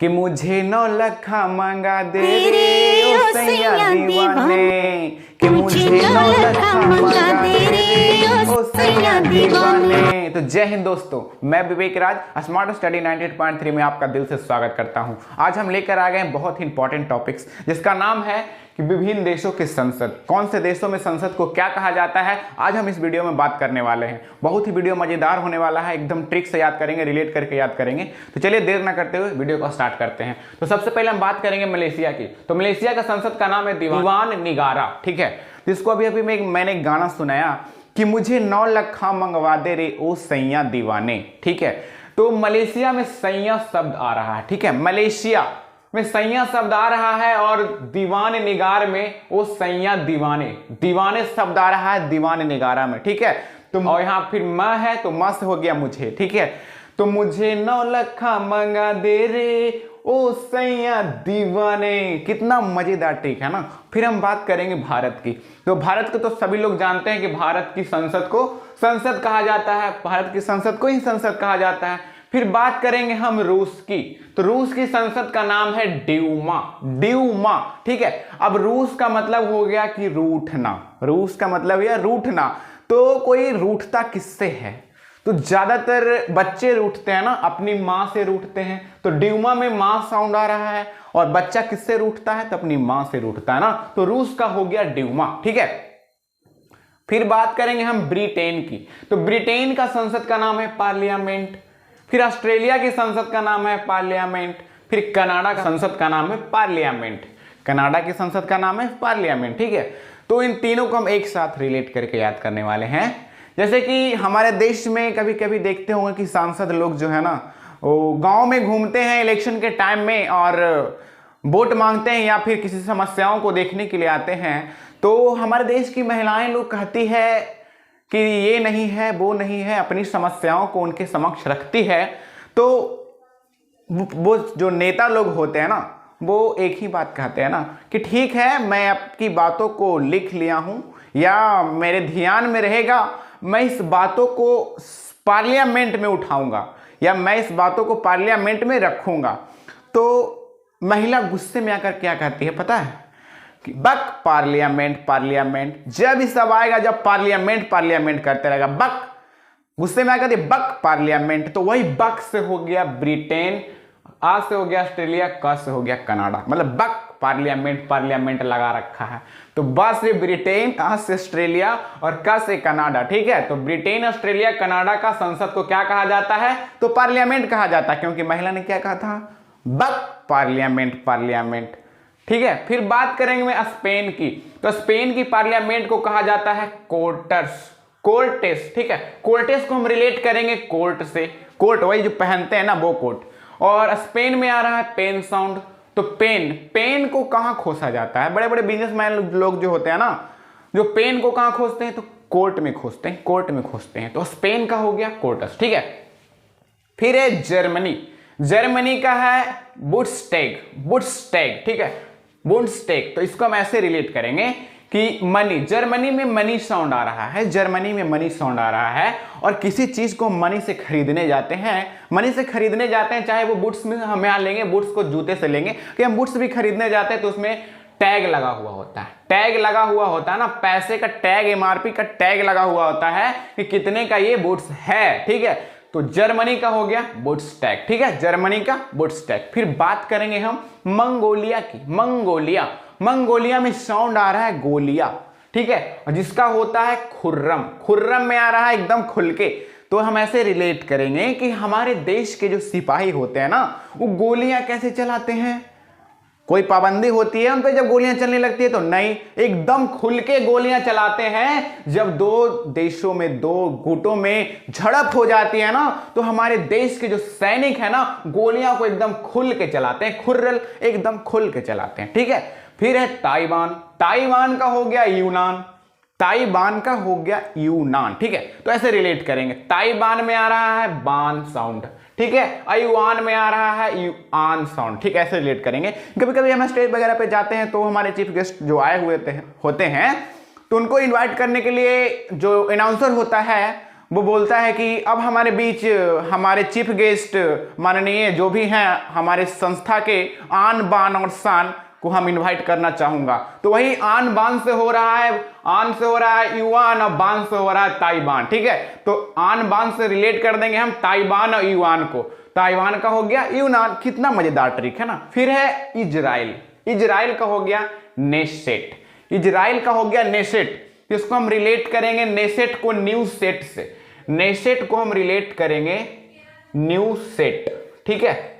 कि मुझे 9 लखा मंगा दे रे ओ सैया दीवाने, कि मुझे 9 लखा मंगा दे रे ओ सैया दीवाने। तो जय हिंद दोस्तों, मैं विवेक राज स्मार्ट स्टडी 98.3 में आपका दिल से स्वागत करता हूं। आज हम लेकर आ गए हैं बहुत ही इंपॉर्टेंट टॉपिक्स जिसका नाम है कि विभिन्न देशों की संसद, कौन से देशों में संसद को क्या कहा जाता है, आज हम इस वीडियो में बात करने वाले हैं। बहुत ही वीडियो मजेदार होने वाला है, एकदम ट्रिक से याद करेंगे, रिलेट करके याद करेंगे। तो चलिए देर ना करते हुए वीडियो को स्टार्ट करते हैं। तो सबसे पहले हम बात करेंगे मलेशिया की। तो मलेशिया का संसद का नाम है दीवान निगारा, ठीक है। जिसको अभी मैंने एक गाना सुनाया कि मुझे 9 लखा मंगवा दे रे ओ सैया दीवाने, ठीक है। तो मलेशिया में सैया शब्द आ रहा है, ठीक है। मलेशिया में सैया शब्द आ रहा है और दीवान निगार में वो सैया दीवाने, दीवाने शब्द आ रहा है दीवान निगारा में, ठीक है। तो और यहाँ फिर म है तो मस्त हो गया मुझे, ठीक है। तो मुझे 9 लखा मंगा दे रे ओ सैया दीवाने, कितना मजेदार ट्रिक है ना। फिर हम बात करेंगे भारत की। तो भारत को तो सभी लोग जानते हैं कि भारत की संसद को संसद कहा जाता है, भारत की संसद को ही संसद कहा जाता है। फिर बात करेंगे हम रूस की। तो रूस की संसद का नाम है ड्यूमा, ड्यूमा, ठीक है। अब रूस का मतलब हो गया कि रूठना, रूस का मतलब है रूठना। तो कोई रूठता किससे है? तो ज्यादातर बच्चे रूठते हैं ना, अपनी माँ से रूठते हैं। तो ड्यूमा में माँ साउंड आ रहा है और बच्चा किससे रूठता है? तो अपनी माँ से रूठता है ना। तो रूस का हो गया ड्यूमा, ठीक है। फिर बात करेंगे हम ब्रिटेन की। तो ब्रिटेन का संसद का नाम है पार्लियामेंट। फिर ऑस्ट्रेलिया की संसद का नाम है पार्लियामेंट। फिर कनाडा का संसद का नाम है पार्लियामेंट, कनाडा की संसद का नाम है पार्लियामेंट, ठीक है। तो इन तीनों को हम एक साथ रिलेट करके याद करने वाले हैं। जैसे कि हमारे देश में कभी कभी देखते होंगे कि सांसद लोग जो है ना, वो गांव में घूमते हैं इलेक्शन के टाइम में और वोट मांगते हैं या फिर किसी समस्याओं को देखने के लिए आते हैं। तो हमारे देश की महिलाएं लोग कहती है कि ये नहीं है वो नहीं है, अपनी समस्याओं को उनके समक्ष रखती है। तो वो जो नेता लोग होते हैं ना, वो एक ही बात कहते हैं ना कि ठीक है, मैं आपकी बातों को लिख लिया हूं या मेरे ध्यान में रहेगा, मैं इस बातों को पार्लियामेंट में उठाऊंगा या मैं इस बातों को पार्लियामेंट में रखूंगा। तो महिला गुस्से में आकर क्या कहती है पता है? कि बक पार्लियामेंट पार्लियामेंट, जब इस सब आएगा, जब पार्लियामेंट पार्लियामेंट करते रहेगा, बक गुस्से में आकर बक पार्लियामेंट। तो वही बक से हो गया ब्रिटेन, आ से हो गया ऑस्ट्रेलिया, क से हो गया कनाडा, मतलब बक पार्लियामेंट पार्लियामेंट लगा रखा है। तो ब से ब्रिटेन, आ से ऑस्ट्रेलिया और क से कनाडा, ठीक है। तो ब्रिटेन, ऑस्ट्रेलिया, कनाडा का संसद को क्या कहा जाता है? तो पार्लियामेंट कहा जाता है, क्योंकि महिला ने क्या कहा था? बक पार्लियामेंट पार्लियामेंट, ठीक है। फिर बात करेंगे मैं स्पेन की। तो स्पेन की पार्लियामेंट को कहा जाता है कोर्टस, कोर्टेस, ठीक है। कोर्टेस को हम रिलेट करेंगे कोर्ट से, कोर्ट वही जो पहनते हैं ना वो कोर्ट। और स्पेन में आ रहा है पेन साउंड। तो पेन, पेन को कहां खोसा जाता है? बड़े बड़े बिजनेसमैन लोग जो होते हैं ना, जो पेन को कहां खोजते हैं? तो कोर्ट में खोजते हैं, कोर्ट में खोजते हैं। तो स्पेन का हो गया कोर्टस, ठीक है। फिर है जर्मनी। जर्मनी का है बुंडस्टैग, बुंडस्टैग, ठीक है, बुंडस्टैग। तो इसको हम ऐसे रिलेट करेंगे कि मनी, जर्मनी में मनी साउंड आ रहा है, जर्मनी में मनी साउंड आ रहा है। और किसी चीज को मनी से खरीदने जाते हैं, मनी से खरीदने जाते हैं, चाहे वो बूट्स में हम यहाँ लेंगे, बूट्स को जूते से लेंगे, कि हम बूट्स भी खरीदने जाते हैं तो उसमें टैग लगा हुआ होता है, टैग लगा हुआ होता है ना, पैसे का टैग, एमआरपी का टैग लगा हुआ होता है कि कितने का ये बूट्स है, ठीक है। तो जर्मनी का हो गया बुंडस्टैग, ठीक है, जर्मनी का बुंडस्टैग। फिर बात करेंगे हम मंगोलिया की। मंगोलिया, मंगोलिया में साउंड आ रहा है गोलिया, ठीक है, और जिसका होता है खुर्रम, खुर्रम में आ रहा है एकदम खुल के। तो हम ऐसे रिलेट करेंगे कि हमारे देश के जो सिपाही होते हैं ना, वो गोलियां कैसे चलाते हैं? कोई पाबंदी होती है उन पे जब गोलियां चलने लगती है? तो नहीं, एकदम खुल के गोलियां चलाते हैं। जब दो देशों में, दो गुटों में झड़प हो जाती है ना, तो हमारे देश के जो सैनिक है ना, गोलियां को एकदम खुल के चलाते हैं, खुर्रल एकदम खुल के चलाते हैं, ठीक है। फिर है ताइवान। ताइवान का हो गया यूनान, ताइवान का हो गया यूनान, ठीक है। तो ऐसे रिलेट करेंगे। ताइवान में आ रहा है बान साउंड, ठीक है, अयुआन में आ रहा है युआन साउंड, ठीक है, ऐसे रिलेट करेंगे। कभी कभी हम स्टेज वगैरह पे जाते हैं तो हमारे चीफ गेस्ट जो आए हुए होते हैं तो उनको इनवाइट करने के लिए जो अनाउंसर होता है वो बोलता है कि अब हमारे बीच हमारे चीफ गेस्ट माननीय जो भी हैं हमारे संस्था के आन बान और शान को हम इनवाइट करना चाहूंगा। तो वही आन बान से हो रहा है, आन से हो रहा है युआन और बान से हो रहा है ताइवान। ठीक है, तो आन बान से रिलेट कर देंगे हम ताइवान और युआन को। ताइवान का हो गया यूनान। कितना मजेदार ट्रिक है ना। फिर है इजराइल। इजराइल का हो गया नेसेट। इजराइल का हो गया नेसेट। इसको हम रिलेट करेंगे नेसेट को न्यू सेट से। नेसेट को हम रिलेट करेंगे न्यू सेट। ठीक है,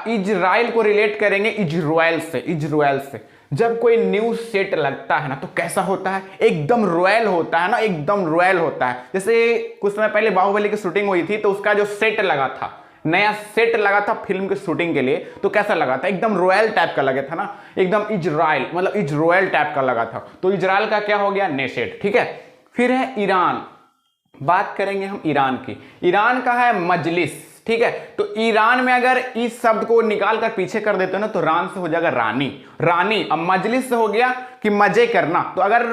इजराइल को रिलेट करेंगे इजराइल से। इजराइल से जब कोई न्यू सेट लगता है ना तो कैसा होता है, एकदम रॉयल होता है ना, एकदम रॉयल होता है। जैसे कुछ समय पहले बाहुबली की शूटिंग हुई थी तो उसका जो सेट लगा था, नया सेट लगा था फिल्म की शूटिंग के लिए, तो कैसा लगा था, एकदम रॉयल टाइप का लगा था ना, एकदम इजराइल मतलब इजराइल टाइप का लगा था। तो इजराइल का क्या हो गया, नेसेट। ठीक है, फिर है ईरान। बात करेंगे हम ईरान की। ईरान का है मजलिस। ठीक है, तो ईरान में अगर इस शब्द को निकाल कर पीछे कर देते हो ना तो रान से हो जाएगा रानी। रानी। अब मजलिस से हो गया कि मजे करना। तो अगर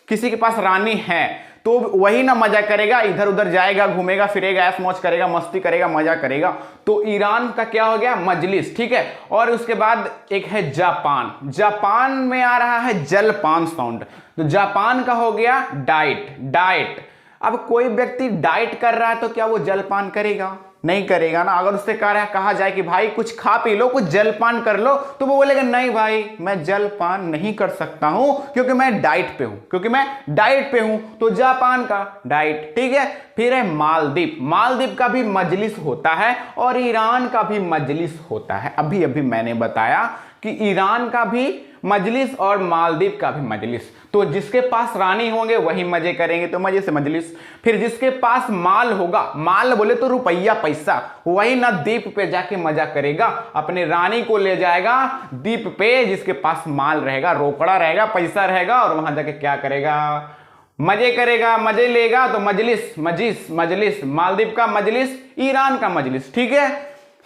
किसी के पास रानी है तो वही ना मजा करेगा, इधर उधर जाएगा, घूमेगा फिरेगा, ऐश मौज करेगा, मस्ती करेगा, मजा करेगा। तो ईरान का क्या हो गया, मजलिस। ठीक है, और उसके बाद एक है जापान। जापान में आ रहा है जलपान साउंड। तो जापान का हो गया डाइट। डाइट। अब कोई व्यक्ति डाइट कर रहा है तो क्या वो जलपान करेगा, नहीं करेगा ना। अगर उससे कहा जाए कि भाई कुछ खा पी लो, कुछ जलपान कर लो, तो वो बोलेगा नहीं भाई मैं जलपान नहीं कर सकता हूं क्योंकि मैं डाइट पे हूं, क्योंकि मैं डाइट पे हूं। तो जापान का डाइट। ठीक है, फिर है मालदीव। मालदीव का भी मजलिस होता है और ईरान का भी मजलिस होता है। अभी अभी मैंने बताया कि ईरान का भी मजलिस और मालदीव का भी मजलिस। तो जिसके पास रानी होंगे वही मजे करेंगे, तो मजे से मजलिस। फिर जिसके पास माल होगा, माल बोले तो रुपया पैसा, वही ना द्वीप पे जाके मजा करेगा, अपने रानी को ले जाएगा द्वीप पे। जिसके पास माल रहेगा, रोकड़ा रहेगा, पैसा रहेगा, और वहां जाके क्या करेगा, मजे करेगा, मजे लेगा। तो मजलिस, मजिस, मजलिस। मालदीव का मजलिस, ईरान का मजलिस। ठीक है,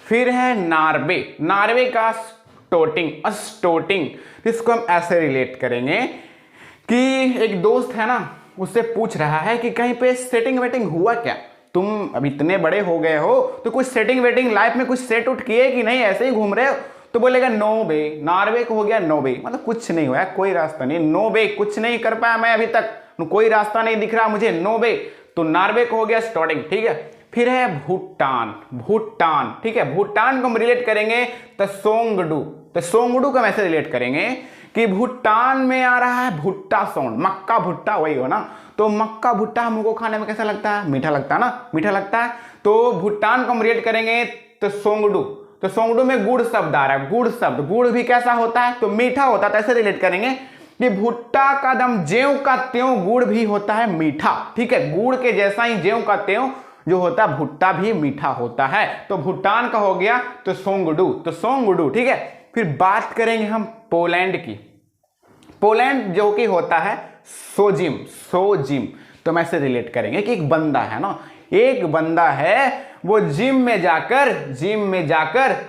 फिर है नार्वे। नार्वे का स्टोटिंग। स्टोटिंग इसको हम ऐसे रिलेट करेंगे कि एक दोस्त है ना, उससे पूछ रहा है कि कहीं पे सेटिंग वेटिंग हुआ क्या, तुम अब इतने बड़े हो गए हो तो कुछ सेटिंग वेटिंग लाइफ में कुछ सेट उठ किए कि नहीं, ऐसे ही घूम रहे हो। तो बोलेगा नो बे। नार्वे को हो गया नो बे, मतलब कुछ नहीं हुआ, कोई रास्ता नहीं। नो बे, कुछ नहीं कर पाया मैं अभी तक, कोई रास्ता नहीं दिख रहा मुझे, नो बे। तो नार्वे को हो गया स्टोटिंग। ठीक है, फिर है भूटान। भूटान। ठीक है, भूटान को हम रिलेट करेंगे तसोंगडू। तसोंगडू को हम ऐसे रिलेट करेंगे कि भूटान में आ रहा है भुट्टा साउंड। मक्का भुट्टा वही हो ना, तो मक्का भुट्टा हमको खाने में कैसा लगता है, मीठा लगता है ना, मीठा लगता है। तो भूटान को हम रिलेट करेंगे तसोंगडू। तो सोंगडू में गुड़ शब्द आ रहा है, गुड़ शब्द। गुड़ भी कैसा होता है, तो मीठा होता है। तो ऐसे रिलेट करेंगे कि भुट्टा का दम ज्यों का त्यों गुड़ भी होता है मीठा। ठीक है, गुड़ के जैसा ही ज्यों का त्यों जो होता है भुट्टा भी मीठा होता है। तो भूटान का हो गया तो सोंगडू। तो सोंगडू। ठीक है, फिर बात करेंगे हम पोलैंड की। पोलैंड जो कि होता है सोजिम। सोजिम। तो हम ऐसे रिलेट करेंगे कि एक बंदा है ना, एक बंदा है वो जिम में जाकर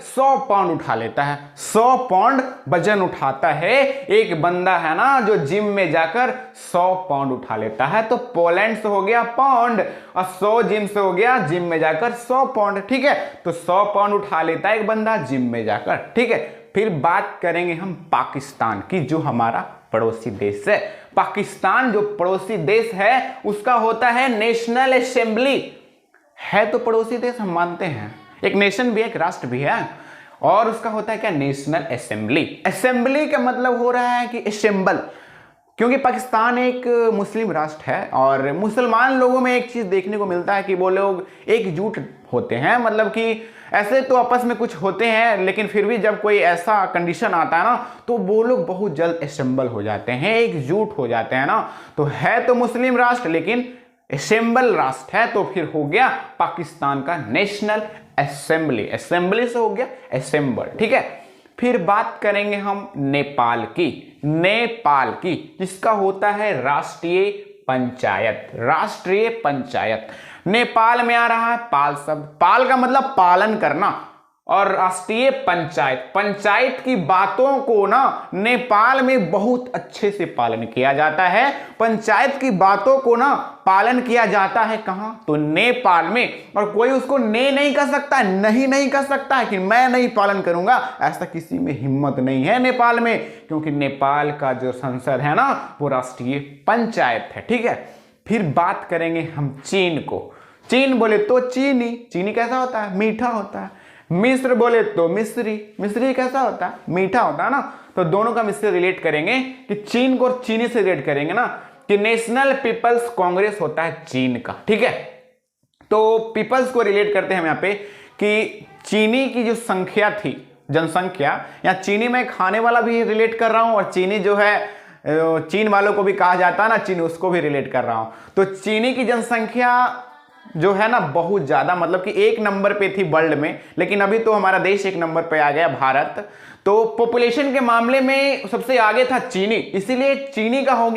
100 पाउंड उठा लेता है। 100 पाउंड वजन उठाता है एक बंदा है ना जो जिम में जाकर 100 पाउंड उठा लेता है। तो पोलैंड से हो गया पाउंड और 100 जिम से हो गया जिम में जाकर 100 पाउंड। ठीक है, तो 100 पाउंड उठा लेता है एक बंदा जिम में जाकर। ठीक है, फिर बात करेंगे हम पाकिस्तान की, जो हमारा पड़ोसी देश है। पाकिस्तान जो पड़ोसी देश है उसका होता है नेशनल असेंबली। है तो पड़ोसी देश हम मानते हैं, एक नेशन भी है, एक राष्ट्र भी है, और उसका होता है क्या, नेशनल असेंबली। असेंबली का मतलब हो रहा है कि असेंबल, क्योंकि पाकिस्तान एक मुस्लिम राष्ट्र है और मुसलमान लोगों में एक चीज देखने को मिलता है कि वो लोग एकजुट होते हैं। मतलब कि ऐसे तो आपस में कुछ होते हैं लेकिन फिर भी जब कोई ऐसा कंडीशन आता है ना तो वो लोग बहुत जल्द असेंबल हो जाते हैं, एकजुट हो जाते हैं ना। तो है तो मुस्लिम राष्ट्र लेकिन असेंबल राष्ट्र है। तो फिर हो गया पाकिस्तान का नेशनल असेंबली। असेंबली से हो गया असेंबल। ठीक है, फिर बात करेंगे हम नेपाल की। नेपाल की जिसका होता है राष्ट्रीय पंचायत। राष्ट्रीय पंचायत। नेपाल में आ रहा है पाल शब्द। पाल का मतलब पालन करना, और राष्ट्रीय पंचायत, पंचायत की बातों को ना नेपाल में बहुत अच्छे से पालन किया जाता है। पंचायत की बातों को ना पालन किया जाता है कहां? तो नेपाल में। और कोई उसको नहीं कर सकता, नहीं कर सकता है कि मैं नहीं पालन करूंगा, ऐसा किसी में हिम्मत नहीं है नेपाल में, क्योंकि नेपाल का जो संसद है ना वो राष्ट्रीय पंचायत है। ठीक है, फिर बात करेंगे हम चीन को। चीन बोले तो चीनी कैसा होता है? मीठा होता है। मिस्र बोले तो मिस्री कैसा होता है? मीठा होता है ना। तो दोनों का हम इससे रिलेट करेंगे कि चीन को और चीनी से रिलेट करेंगे ना, कि नेशनल पीपल्स कांग्रेस होता है चीन का। ठीक है, तो पीपल्स को रिलेट करते हैं हम यहाँ पे कि चीनी की जो संख्या थी, जनसंख्या, या चीनी में खाने वाला भी रिलेट कर रहा हूं, और चीनी जो है चीन वालों को भी कहा जाता है ना चीनी, उसको भी रिलेट कर रहा हूं। तो चीनी की जनसंख्या जो है ना बहुत ज्यादा, मतलब कि 1 नंबर पे थी वर्ल्ड में, लेकिन अभी तो हमारा देश 1 नंबर पे आ गया, भारत। तो पॉपुलेशन के मामले में सबसे आगे था चीनी, इसीलिए चीन का हो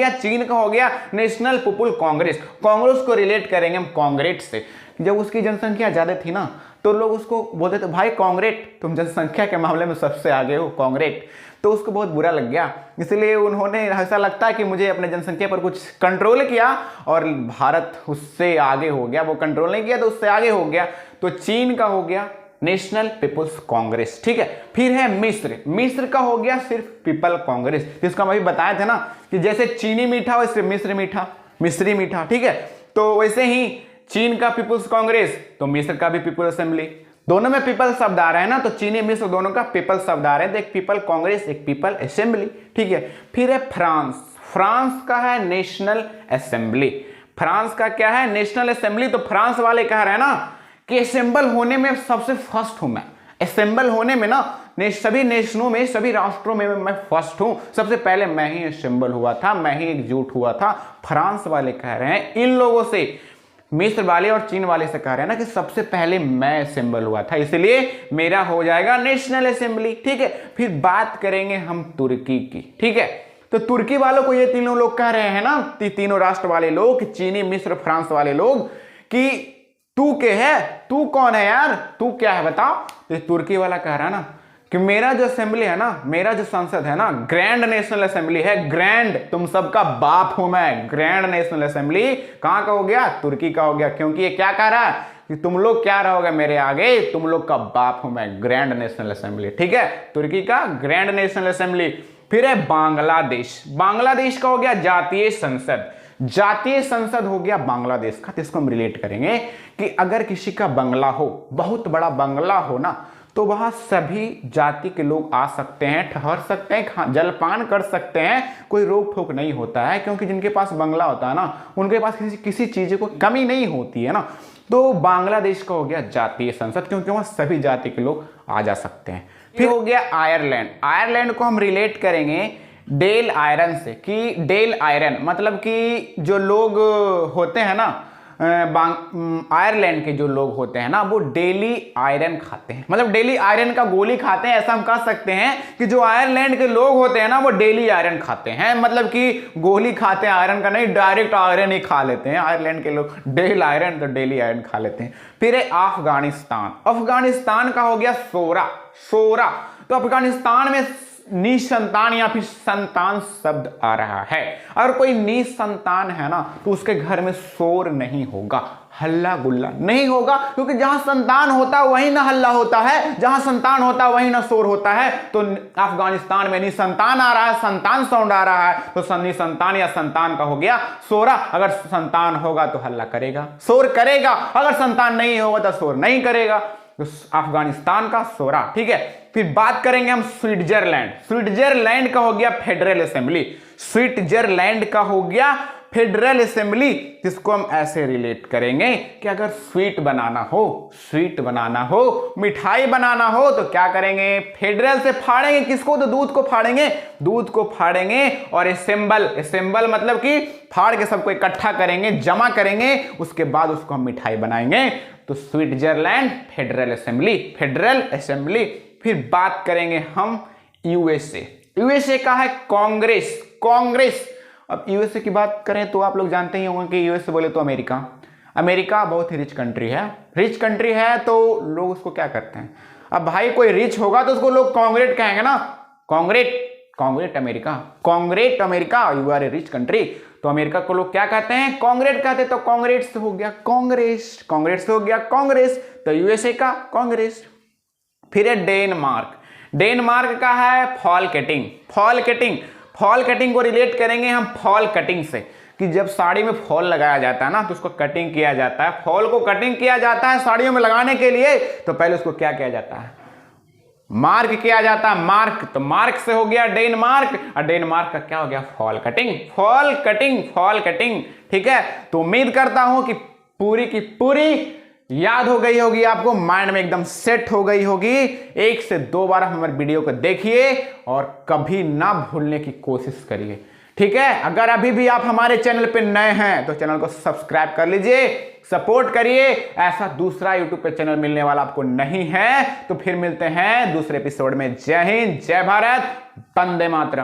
गया नेशनल पीपुल कांग्रेस। कांग्रेस को रिलेट करेंगे हम कांग्रेस से। जब उसकी जनसंख्या ज्यादा थी ना तो लोग उसको बोलते थे भाई कांग्रेस, तुम जनसंख्या के मामले में सबसे आगे हो कांग्रेस। तो उसको बहुत बुरा लग गया, इसलिए उन्होंने, ऐसा लगता है कि मुझे अपने जनसंख्या पर कुछ कंट्रोल किया और भारत उससे आगे हो गया। वो कंट्रोल नहीं किया तो उससे आगे हो गया। तो चीन का हो गया नेशनल पीपल्स कांग्रेस। ठीक है, फिर है मिस्र का हो गया सिर्फ पीपल कांग्रेस, जिसको हम अभी बताए थे ना कि जैसे चीनी मीठा वैसे मिस्री मीठा। ठीक है, तो वैसे ही चीन का पीपल्स कांग्रेस तो मिस्र का भी पीपल असेंबली, दोनों में पीपल शब्द आ रहे हैं ना, तो चीनी मिस्र दोनों का पीपल शब्द आ रहे हैं, तो एक पीपल कांग्रेस एक पीपल असेंबली। ठीक है, फिर है फ्रांस का है नेशनल असेंबली। फ्रांस का क्या है? National assembly. तो फ्रांस वाले कह रहे हैं ना कि असेंबल होने में सबसे फर्स्ट हूं मैं, असेंबल होने में ना सभी नेशनों में, सभी राष्ट्रों में मैं फर्स्ट हूं, सबसे पहले मैं ही असेंबल हुआ था, मैं ही एकजुट हुआ था। फ्रांस वाले कह रहे हैं इन लोगों से, मिस्र वाले और चीन वाले से कह रहे हैं ना कि सबसे पहले मैं असेंबल हुआ था, इसलिए मेरा हो जाएगा नेशनल असेंबली। ठीक है, फिर बात करेंगे हम तुर्की की। ठीक है, तो तुर्की वालों को ये तीनों लोग कह रहे हैं ना, तीनों राष्ट्र वाले लोग, चीनी मिस्र फ्रांस वाले लोग, कि तू के है, तू कौन है यार, तू क्या है बताओ। तो तुर्की वाला कह रहा है ना कि मेरा जो असेंबली है ना, मेरा जो संसद है ना, ग्रैंड नेशनल असेंबली है, ग्रैंड, तुम सबका बाप हूं मैं। ग्रैंड नेशनल असेंबली कहां का हो गया? तुर्की का हो गया, क्योंकि ये क्या कह रहा है कि तुम लोग क्या रहोगे मेरे आगे, तुम लोग का बाप हूं मैं, ग्रैंड नेशनल असेंबली। ठीक है, तुर्की का ग्रैंड नेशनल असेंबली। फिर है बांग्लादेश का हो गया जातीय संसद हो गया बांग्लादेश का। तो इसको हम रिलेट करेंगे कि अगर किसी का बंगला हो, बहुत बड़ा बंगला हो ना, तो वहां सभी जाति के लोग आ सकते हैं, ठहर सकते हैं, जलपान कर सकते हैं, कोई रोक ठोक नहीं होता है, क्योंकि जिनके पास बंगला होता है ना उनके पास किसी चीज को कमी नहीं होती है ना। तो बांग्लादेश का हो गया जातीय संसद, क्योंकि वहां सभी जाति के लोग आ जा सकते हैं। फिर हो गया आयरलैंड को हम रिलेट करेंगे डेल आयरन से, कि डेल आयरन मतलब कि जो लोग होते हैं ना आयरलैंड के जो लोग होते हैं ना, वो डेली आयरन खाते हैं, मतलब डेली आयरन का गोली खाते हैं। ऐसा हम कह सकते हैं कि जो आयरलैंड के लोग होते हैं ना वो डेली आयरन खाते हैं, मतलब कि गोली खाते हैं आयरन का नहीं, डायरेक्ट आयरन ही खा लेते हैं आयरलैंड के लोग, डेल आयरन तो डेली आयरन खा लेते हैं। फिर है अफगानिस्तान का हो गया सोरा। तो अफगानिस्तान में निसंतान या फिर संतान शब्द आ रहा है। अगर कोई निसंतान है ना तो उसके घर में शोर नहीं होगा, हल्ला गुल्ला नहीं होगा, क्योंकि जहां संतान होता है वहीं ना हल्ला होता है, जहां संतान होता है वहीं ना शोर होता है। तो अफगानिस्तान में निसंतान आ रहा है, संतान साउंड आ रहा है, तो निसंतान या संतान का हो गया सोरा। अगर संतान होगा तो हल्ला करेगा, शोर करेगा, अगर संतान नहीं होगा तो शोर नहीं करेगा। तो अफगानिस्तान का सोरा। ठीक है, फिर बात करेंगे हम स्विट्जरलैंड का हो गया फेडरल असेंबली। स्विट्जरलैंड का हो गया फेडरल असेंबली, जिसको हम ऐसे रिलेट करेंगे कि अगर स्वीट बनाना हो, मिठाई बनाना हो, तो क्या करेंगे? फेडरल से फाड़ेंगे किसको? तो दूध को फाड़ेंगे और असेंबल मतलब कि फाड़ के सबको इकट्ठा करेंगे, जमा करेंगे, उसके बाद उसको हम मिठाई बनाएंगे। तो स्विट्जरलैंड फेडरल असेंबली। फिर बात करेंगे हम यूएसए का है कांग्रेस। अब यूएसए की बात करें तो आप लोग जानते ही होंगे कि यूएसए बोले तो अमेरिका बहुत ही रिच कंट्री है, तो लोग उसको क्या करते हैं? अब भाई कोई रिच होगा तो उसको लोग कांग्रेट कहेंगे ना, congrats America, you are a rich country. तो अमेरिका को लोग क्या कहते हैं? कांग्रेस कहते हैं। तो कांग्रेस से हो गया कांग्रेस, कांग्रेस से हो गया कांग्रेस, तो यूएसए का कांग्रेस। फिर है डेनमार्क। डेनमार्क का है fall cutting. Fall cutting, fall cutting को रिलेट करेंगे हम फॉल कटिंग से, कि जब साड़ी में फॉल लगाया जाता है ना तो उसको कटिंग किया जाता है। फॉल को कटिंग किया जाता है साड़ियों में लगाने के लिए, तो पहले उसको क्या किया जाता है? मार्क किया जाता है, मार्क। तो मार्क से हो गया डेनमार्क, और डेनमार्क का क्या हो गया? Fall cutting, fall cutting, fall cutting. ठीक है, तो उम्मीद करता हूं कि पूरी की पूरी याद हो गई होगी, आपको माइंड में एकदम सेट हो गई होगी। 1 से 2 बार हमारे वीडियो को देखिए और कभी ना भूलने की कोशिश करिए। ठीक है, अगर अभी भी आप हमारे चैनल पे नए हैं तो चैनल को सब्सक्राइब कर लीजिए, सपोर्ट करिए। ऐसा दूसरा यूट्यूब पे चैनल मिलने वाला आपको नहीं है। तो फिर मिलते हैं दूसरे एपिसोड में। जय हिंद, जय भारत, वंदे मातरम।